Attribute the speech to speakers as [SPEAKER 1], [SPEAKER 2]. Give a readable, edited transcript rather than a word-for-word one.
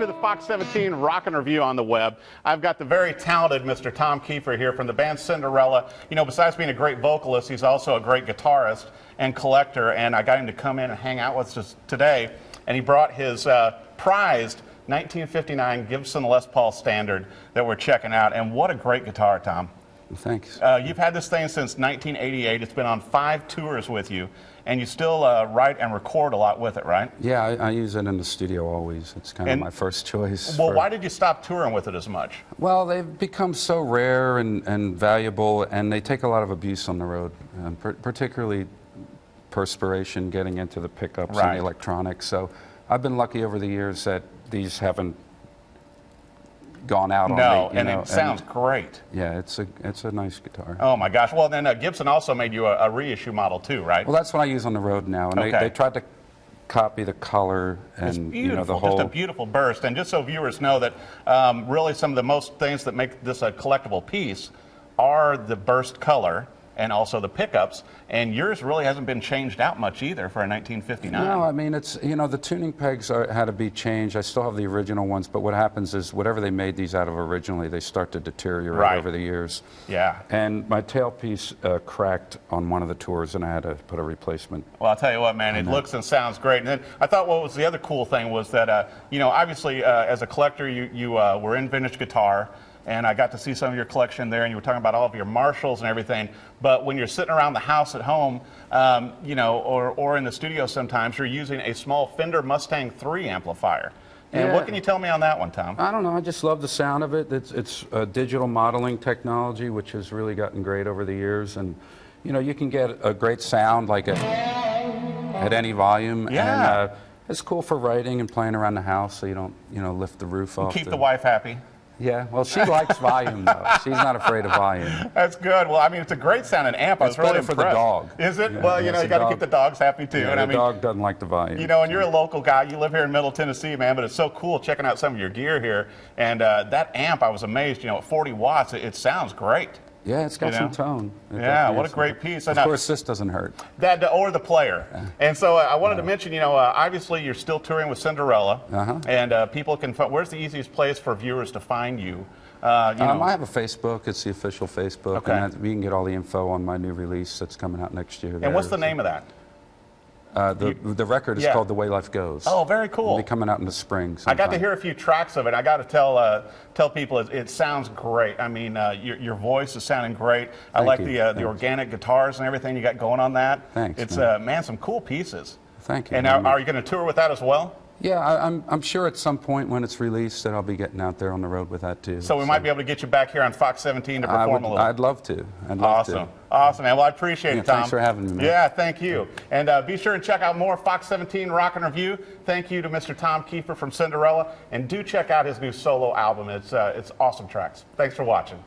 [SPEAKER 1] to the Fox 17 Rockin' Review on the web. I've got the very talented Mr. Tom Keifer here from the band Cinderella. You know, besides being a great vocalist, he's also a great guitarist and collector, and I got him to come in and hang out with us today, and he brought his prized 1959 Gibson Les Paul Standard that we're checking out, and what a great guitar, Tom.
[SPEAKER 2] Thanks.
[SPEAKER 1] You've had this thing since 1988. It's been on 5 tours with you, and you still write and record a lot with it, right?
[SPEAKER 2] Yeah, I use it in the studio always. It's kind of my first choice.
[SPEAKER 1] Well, why did you stop touring with it as much?
[SPEAKER 2] Well, they've become so rare and valuable, and they take a lot of abuse on the road, particularly perspiration, getting into the pickups and the electronics. So I've been lucky over the years that these haven't gone out on me.
[SPEAKER 1] And it sounds great.
[SPEAKER 2] Yeah, it's a nice guitar.
[SPEAKER 1] Oh my gosh! Well, then Gibson also made you a reissue model too, right?
[SPEAKER 2] Well, that's what I use on the road now, and they tried to copy the color and the whole.
[SPEAKER 1] Just a beautiful burst, and just so viewers know that really some of the most things that make this a collectible piece are the burst color and also the pickups, and yours really hasn't been changed out much either for a 1959.
[SPEAKER 2] No, I mean, it's, the tuning pegs had to be changed. I still have the original ones, but what happens is whatever they made these out of originally, they start to deteriorate over the years.
[SPEAKER 1] Yeah.
[SPEAKER 2] And my tailpiece cracked on one of the tours, and I had to put a replacement.
[SPEAKER 1] Well, I'll tell you what, man, it looks and sounds great. And then I thought what was the other cool thing was that, obviously as a collector, you were in vintage guitar, and I got to see some of your collection there, and you were talking about all of your Marshalls and everything. But when you're sitting around the house at home, or in the studio sometimes, you're using a small Fender Mustang 3 amplifier. And what can you tell me on that one, Tom?
[SPEAKER 2] I don't know. I just love the sound of it. It's digital modeling technology, which has really gotten great over the years. And, you can get a great sound like at any volume.
[SPEAKER 1] Yeah.
[SPEAKER 2] And it's cool for writing and playing around the house so you don't, lift the roof off.
[SPEAKER 1] Keep the wife happy.
[SPEAKER 2] Yeah, well, she likes volume, though. She's not afraid of volume.
[SPEAKER 1] That's good. Well, I mean, it's a great sounding amp.
[SPEAKER 2] It's really for the dog.
[SPEAKER 1] Is it? Yeah, well, you got to keep the dogs happy, too.
[SPEAKER 2] Yeah, the dog doesn't like the volume.
[SPEAKER 1] And you're a local guy. You live here in Middle Tennessee, man, but it's so cool checking out some of your gear here. And that amp, I was amazed, at 40 watts, it sounds great.
[SPEAKER 2] Yeah, it's got some tone.
[SPEAKER 1] What a great piece.
[SPEAKER 2] Of course, this doesn't hurt.
[SPEAKER 1] Or the player. Yeah. And so I wanted to mention, obviously you're still touring with Cinderella, and people can find, where's the easiest place for viewers to find you?
[SPEAKER 2] I have a Facebook. It's the official Facebook, and we can get all the info on my new release that's coming out next year.
[SPEAKER 1] And what's the name of that?
[SPEAKER 2] The record is called The Way Life Goes.
[SPEAKER 1] Oh, very cool.
[SPEAKER 2] It'll be coming out in the spring sometime.
[SPEAKER 1] I got to hear a few tracks of it. I got to tell people it sounds great. I mean, your voice is sounding great. I like the organic guitars and everything you got going on that.
[SPEAKER 2] Thanks.
[SPEAKER 1] It's some cool pieces.
[SPEAKER 2] Thank you.
[SPEAKER 1] And are you going to tour with that as well?
[SPEAKER 2] Yeah, I'm sure at some point when it's released that I'll be getting out there on the road with that too.
[SPEAKER 1] So we might be able to get you back here on Fox 17 to perform a little.
[SPEAKER 2] I'd love to.
[SPEAKER 1] Awesome, man. Well, I appreciate it, Tom.
[SPEAKER 2] Thanks for having me, man.
[SPEAKER 1] Yeah, thank you. And be sure and check out more Fox 17 Rockin' Review. Thank you to Mr. Tom Keifer from Cinderella, and do check out his new solo album. It's awesome tracks. Thanks for watching.